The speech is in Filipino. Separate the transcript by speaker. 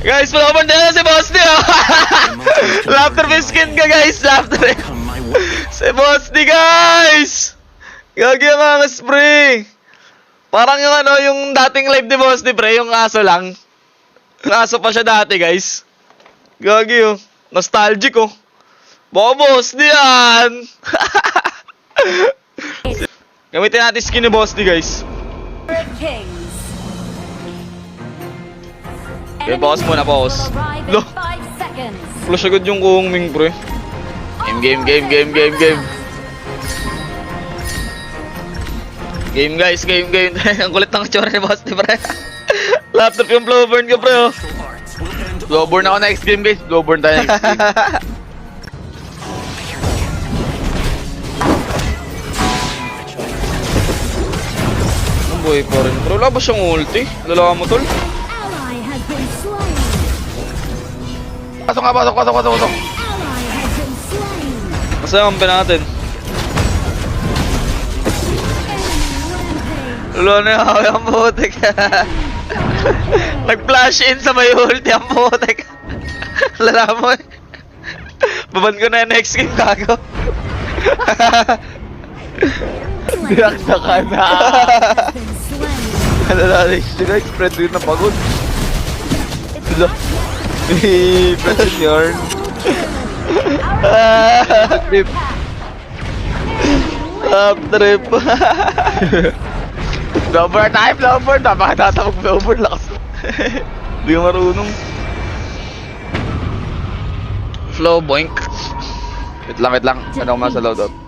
Speaker 1: Guys, palaban din na si Boss D, oh. Laughter biscuit ka, guys. Laughter. Si Boss D, guys. Gagi ang mga spray. Parang yung ano, yung dating live ni Boss D, pre. Yung aso lang. Yung aso pa siya dati, guys. Gagi, oh. Nostalgic, oh. Baka Boss D yan. Gamitin natin skin ni Boss D, guys. Okay, boss muna, boss. Lo. Flash agad yung Kung Ming, pre. Game. Game, guys. Game. Ang kulit ng tsura ni Boss D, pre. Laptop yung Blowburn ka, pre, oh. Blowburn ako next game, guys. Blowburn tayo next game. Ang boy pa rin. Pero wala ba siyang ulti? Lalawa mo, tol? Pasok. Masaya ang natin. Lalo na yung putik. Nag-flash in sa may ulti ang putik. Lala mo eh. Baban ko na yung next game, gago. Direkta ka na. Lala, next game, spread din na pagod. Lala. Press yarn. Trip. Top trip. Blowburn tayo, Blowburn. Napakatatawag Blowburn. Lakas. Hindi ka marunong. Flow boink. Wait lang. Ano ko sa loadout.